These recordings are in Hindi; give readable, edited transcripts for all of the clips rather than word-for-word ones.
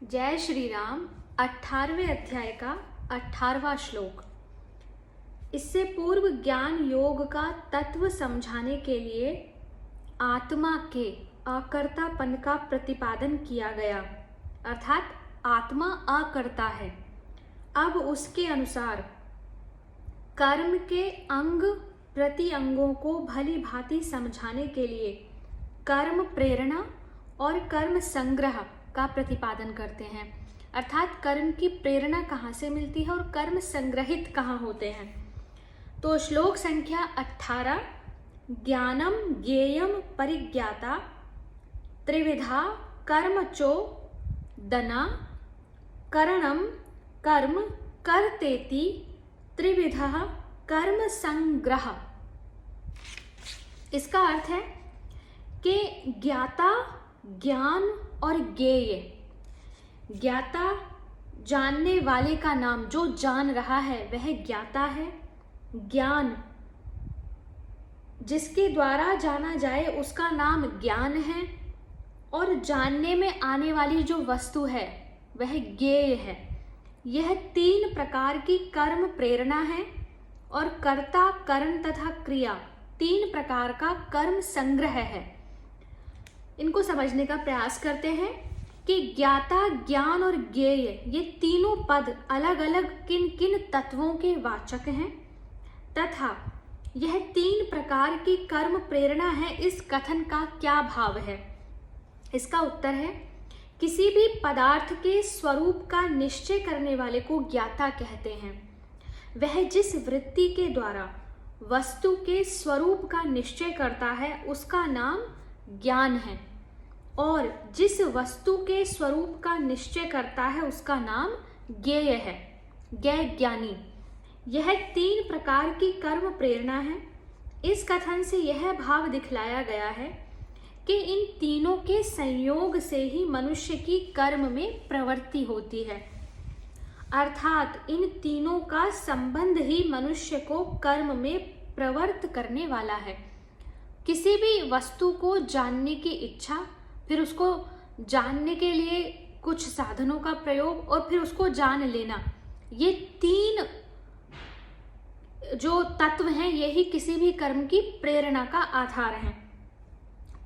जय श्री राम। 18वें अध्याय का 18वां श्लोक। इससे पूर्व ज्ञान योग का तत्व समझाने के लिए आत्मा के अकर्तापन का प्रतिपादन किया गया, अर्थात आत्मा अकर्ता है। अब उसके अनुसार कर्म के अंग प्रति अंगों को भली भांति समझाने के लिए कर्म प्रेरणा और कर्म संग्रह का प्रतिपादन करते हैं, अर्थात कर्म की प्रेरणा कहाँ से मिलती है और कर्म संग्रहित कहाँ होते हैं। तो श्लोक संख्या 18। ज्ञानम ज्ञेयम परिज्ञाता त्रिविधा कर्मचो दना करणम कर्म कर्तेति त्रिविधा कर्म संग्रह। इसका अर्थ है कि ज्ञाता, ज्ञान और ज्ञेय। ज्ञाता जानने वाले का नाम, जो जान रहा है वह ज्ञाता है। ज्ञान जिसके द्वारा जाना जाए उसका नाम ज्ञान है। और जानने में आने वाली जो वस्तु है वह ज्ञेय है। यह 3 प्रकार की कर्म प्रेरणा है और कर्ता, करण तथा क्रिया 3 प्रकार का कर्म संग्रह है। इनको समझने का प्रयास करते हैं कि ज्ञाता, ज्ञान और ज्ञेय ये तीनों पद अलग अलग किन किन तत्वों के वाचक हैं तथा यह 3 प्रकार की कर्म प्रेरणा है। इस कथन का क्या भाव है? इसका उत्तर है, किसी भी पदार्थ के स्वरूप का निश्चय करने वाले को ज्ञाता कहते हैं। वह जिस वृत्ति के द्वारा वस्तु के स्वरूप का निश्चय करता है उसका नाम ज्ञान है, और जिस वस्तु के स्वरूप का निश्चय करता है उसका नाम ज्ञेय है, ज्ञेय ज्ञानी। यह 3 प्रकार की कर्म प्रेरणा है। इस कथन से यह भाव दिखलाया गया है कि इन तीनों के संयोग से ही मनुष्य की कर्म में प्रवृत्ति होती है, अर्थात इन तीनों का संबंध ही मनुष्य को कर्म में प्रवृत्त करने वाला है। किसी भी वस्तु को जानने की इच्छा, फिर उसको जानने के लिए कुछ साधनों का प्रयोग और फिर उसको जान लेना, ये 3 जो तत्व हैं यही किसी भी कर्म की प्रेरणा का आधार हैं।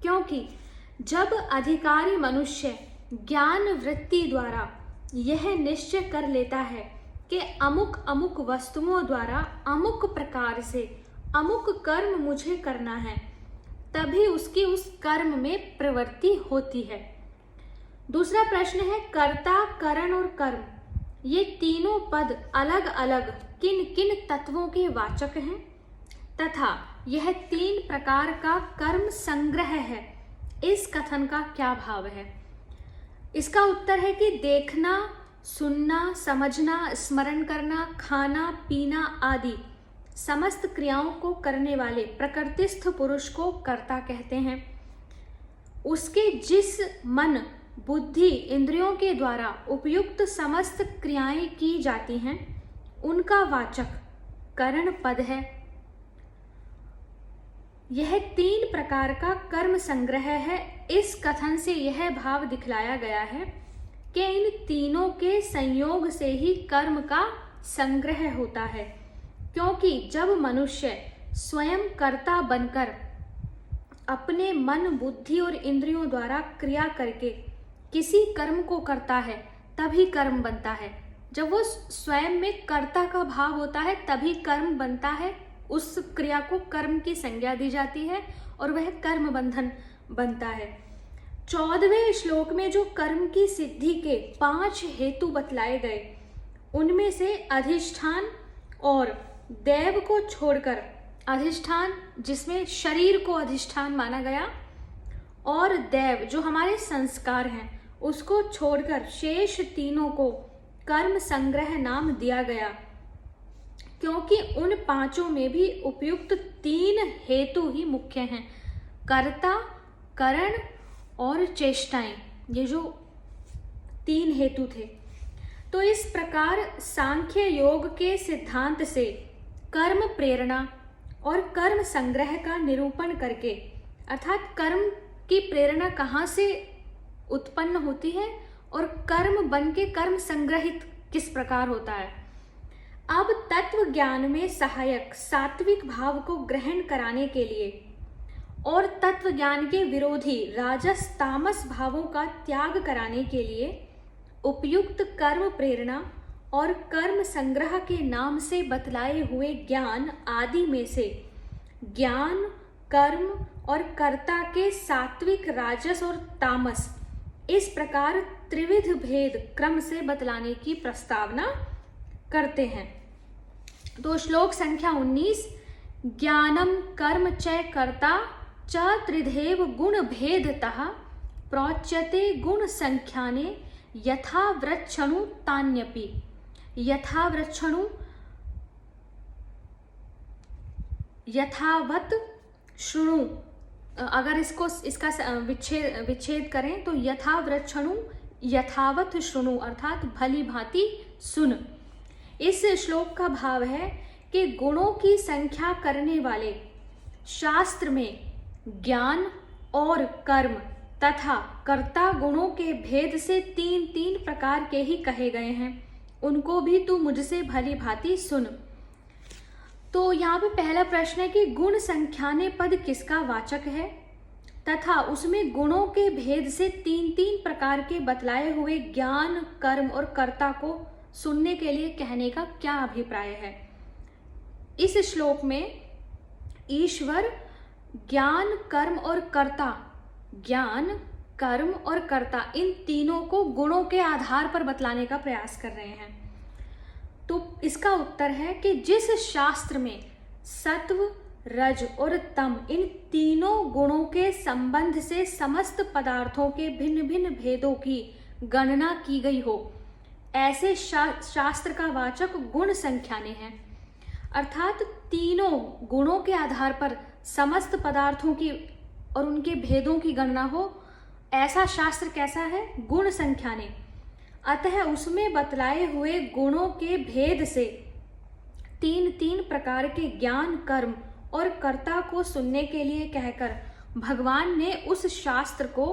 क्योंकि जब अधिकारी मनुष्य ज्ञान वृत्ति द्वारा यह निश्चय कर लेता है कि अमुक अमुक वस्तुओं द्वारा अमुक प्रकार से अमुक कर्म मुझे करना है, तभी उसकी उस कर्म में प्रवृत्ति होती है। दूसरा प्रश्न है, कर्ता, करण और कर्म ये तीनों पद अलग अलग किन किन तत्वों के वाचक हैं तथा यह 3 प्रकार का कर्म संग्रह है। इस कथन का क्या भाव है? इसका उत्तर है कि देखना, सुनना, समझना, स्मरण करना, खाना, पीना आदि समस्त क्रियाओं को करने वाले प्रकृतिस्थ पुरुष को कर्ता कहते हैं। उसके जिस मन, बुद्धि, इंद्रियों के द्वारा उपयुक्त समस्त क्रियाएं की जाती हैं उनका वाचक करण पद है। यह 3 प्रकार का कर्म संग्रह है। इस कथन से यह भाव दिखलाया गया है कि इन तीनों के संयोग से ही कर्म का संग्रह होता है। क्योंकि जब मनुष्य स्वयं कर्ता बनकर अपने मन, बुद्धि और इंद्रियों द्वारा क्रिया करके किसी कर्म को करता है तभी कर्म बनता है। जब वो स्वयं में कर्ता का भाव होता है तभी कर्म बनता है, उस क्रिया को कर्म की संज्ञा दी जाती है और वह कर्म बंधन बनता है। 14वें श्लोक में जो कर्म की सिद्धि के 5 हेतु बतलाए गए उनमें से अधिष्ठान और दैव को छोड़कर, अधिष्ठान जिसमें शरीर को अधिष्ठान माना गया और दैव जो हमारे संस्कार हैं उसको छोड़कर शेष तीनों को कर्म संग्रह नाम दिया गया, क्योंकि उन 5 में भी उपयुक्त 3 हेतु ही मुख्य हैं, कर्ता, करण और चेष्टाएं। ये जो 3 हेतु थे। तो इस प्रकार सांख्य योग के सिद्धांत से कर्म प्रेरणा और कर्म संग्रह का निरूपण करके, अर्थात कर्म की प्रेरणा कहाँ से उत्पन्न होती है और कर्म बन के कर्म संग्रहित किस प्रकार होता है। अब तत्व ज्ञान में सहायक सात्विक भाव को ग्रहण कराने के लिए और तत्व ज्ञान के विरोधी राजस तामस भावों का त्याग कराने के लिए उपयुक्त कर्म प्रेरणा और कर्म संग्रह के नाम से बतलाए हुए ज्ञान आदि में से ज्ञान, कर्म और कर्ता के सात्विक, राजस और तामस इस प्रकार त्रिविध भेद क्रम से बतलाने की प्रस्तावना करते हैं। तो श्लोक संख्या 19, ज्ञानम कर्म च कर्ता च त्रिधेव गुण भेदतः प्रोच्यते गुण संख्याने यथा वृक्षणु तान्यपि। यथा वृक्षणु यथावत शृणु, अगर इसका विच्छेद करें तो यथा वृक्षणु यथावत शृणु अर्थात भली भांति सुन। इस श्लोक का भाव है कि गुणों की संख्या करने वाले शास्त्र में ज्ञान और कर्म तथा कर्ता गुणों के भेद से तीन तीन प्रकार के ही कहे गए हैं, उनको भी तू मुझसे भली भांति सुन। तो यहाँ पे पहला प्रश्न है कि गुण संख्याने पद किसका वाचक है तथा उसमें गुणों के भेद से तीन तीन प्रकार के बतलाए हुए ज्ञान, कर्म और कर्ता को सुनने के लिए कहने का क्या अभिप्राय है। इस श्लोक में ईश्वर ज्ञान, कर्म और कर्ता, ज्ञान, कर्म और कर्ता इन तीनों को गुणों के आधार पर बतलाने का प्रयास कर रहे हैं। तो इसका उत्तर है कि जिस शास्त्र में सत्व, रज और तम इन तीनों गुणों के संबंध से समस्त पदार्थों के भिन्न भिन्न भेदों की गणना की गई हो, ऐसे शास्त्र का वाचक गुण संख्याने हैं। अर्थात तीनों गुणों के आधार पर समस्त पदार्थों की और उनके भेदों की गणना हो, ऐसा शास्त्र कैसा है? गुण संख्याने। अतः उसमें बतलाए हुए गुणों के भेद से तीन तीन प्रकार के ज्ञान, कर्म और कर्ता को सुनने के लिए कहकर भगवान ने उस शास्त्र को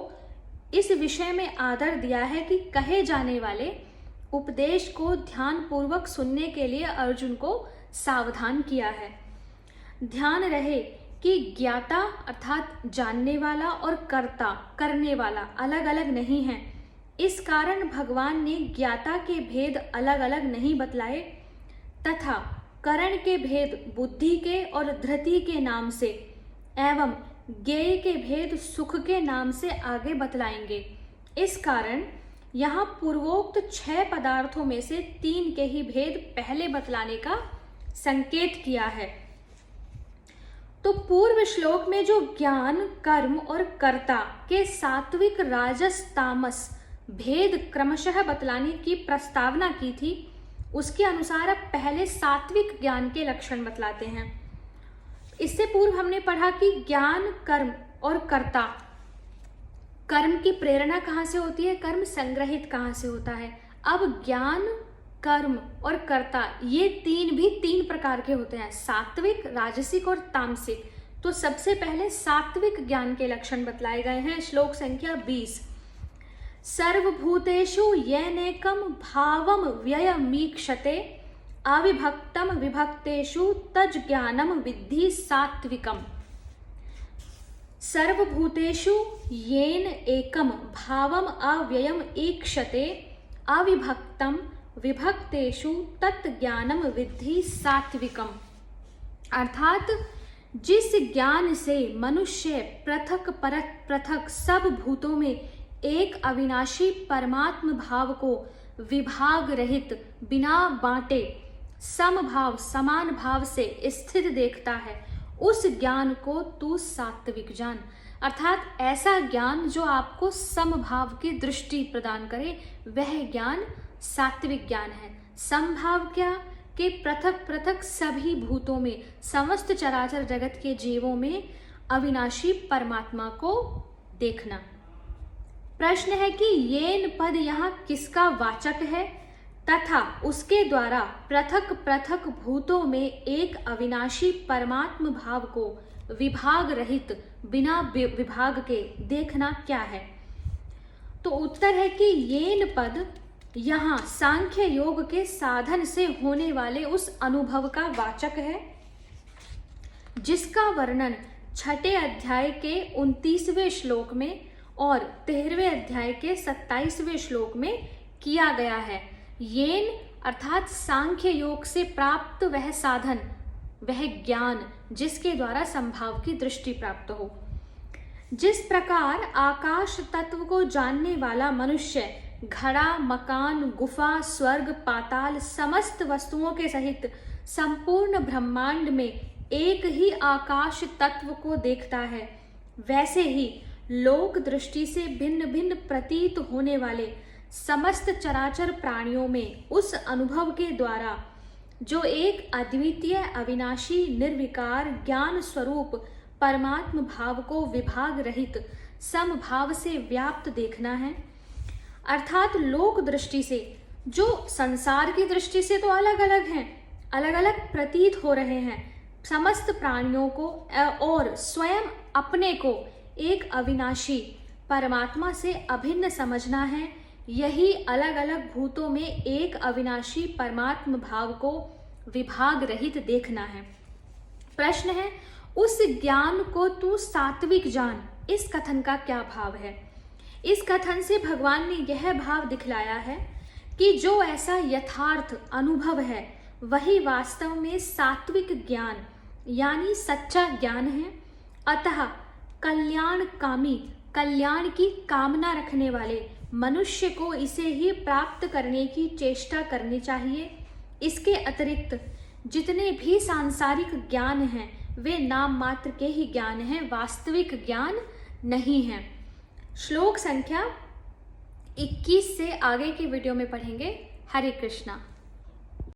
इस विषय में आदर दिया है कि कहे जाने वाले उपदेश को ध्यान पूर्वक सुनने के लिए अर्जुन को सावधान किया है। ध्यान रहे कि ज्ञाता अर्थात जानने वाला और कर्ता करने वाला अलग अलग नहीं है। इस कारण भगवान ने ज्ञाता के भेद अलग अलग नहीं बतलाए तथा करण के भेद बुद्धि के और धृति के नाम से एवं ज्ञेय के भेद सुख के नाम से आगे बतलाएंगे। इस कारण यहाँ पूर्वोक्त 6 पदार्थों में से 3 के ही भेद पहले बतलाने का संकेत किया है। तो पूर्व श्लोक में जो ज्ञान, कर्म और कर्ता के सात्विक, राजस, तामस भेद क्रमशः बतलाने की प्रस्तावना की थी, उसके अनुसार अब पहले सात्विक ज्ञान के लक्षण बतलाते हैं। इससे पूर्व हमने पढ़ा कि ज्ञान, कर्म और कर्ता, कर्म की प्रेरणा कहाँ से होती है, कर्म संग्रहित कहाँ से होता है। अब ज्ञान, कर्म और कर्ता ये तीन भी 3 प्रकार के होते हैं, सात्विक, राजसिक और तामसिक। तो सबसे पहले सात्विक ज्ञान के लक्षण बतलाए गए हैं। श्लोक संख्या 20, सर्वभूतेषु येनेकं भावं व्ययमीक्षते अविभक्तं विभक्तेषु तज्ज्ञानं विद्धि सात्विकम्। सर्वभूतेषु येन एकं भावम् अव्ययम् ईक्षते अविभक्तं विभक्तेषु तत्ज्ञानं विद्धि सात्विकम्। अर्थात जिस ज्ञान से मनुष्य पृथक पृथक सब भूतों में एक अविनाशी परमात्म भाव को विभाग रहित, बिना बांटे, समभाव समान भाव से स्थित देखता है, उस ज्ञान को तू सात्विक जान। अर्थात ऐसा ज्ञान जो आपको समभाव की दृष्टि प्रदान करे, वह ज्ञान सात्विक ज्ञान है। समभाव क्या कि पृथक पृथक सभी भूतों में, समस्त चराचर जगत के जीवों में अविनाशी परमात्मा को देखना। प्रश्न है कि येन पद यहाँ किसका वाचक है तथा उसके द्वारा पृथक पृथक भूतों में एक अविनाशी परमात्म भाव को विभाग रहित, बिना विभाग के देखना क्या है। तो उत्तर है कि येन पद यहाँ सांख्य योग के साधन से होने वाले उस अनुभव का वाचक है जिसका वर्णन 6 अध्याय के 29वें श्लोक में और 13वें अध्याय के 27वें श्लोक में किया गया है। येन अर्थात सांख्य योग से प्राप्त वह साधन, वह ज्ञान जिसके द्वारा संभाव की दृष्टि प्राप्त हो। जिस प्रकार आकाश तत्व को जानने वाला मनुष्य घड़ा, मकान, गुफा, स्वर्ग, पाताल समस्त वस्तुओं के सहित संपूर्ण ब्रह्मांड में एक ही आकाश तत्व को देखता है, वैसे ही लोक दृष्टि से भिन्न भिन्न प्रतीत होने वाले समस्त चराचर प्राणियों में उस अनुभव के द्वारा जो एक अद्वितीय, अविनाशी, निर्विकार ज्ञान स्वरूप परमात्म भाव को विभाग रहित समभाव से व्याप्त देखना है। अर्थात लोक दृष्टि से जो संसार की दृष्टि से तो अलग अलग हैं, अलग अलग प्रतीत हो रहे हैं, समस्त प्राणियों को और स्वयं अपने को एक अविनाशी परमात्मा से अभिन्न समझना है। यही अलग अलग भूतों में एक अविनाशी परमात्म भाव को विभाग रहित देखना है। प्रश्न है, उस ज्ञान को तू सात्विक जान, इस कथन का क्या भाव है? इस कथन से भगवान ने यह भाव दिखलाया है कि जो ऐसा यथार्थ अनुभव है वही वास्तव में सात्विक ज्ञान यानी सच्चा ज्ञान है। अतः कल्याणकामी, कल्याण की कामना रखने वाले मनुष्य को इसे ही प्राप्त करने की चेष्टा करनी चाहिए। इसके अतिरिक्त जितने भी सांसारिक ज्ञान हैं वे नाम मात्र के ही ज्ञान हैं, वास्तविक ज्ञान नहीं है। श्लोक संख्या 21 से आगे की वीडियो में पढ़ेंगे। हरे कृष्णा।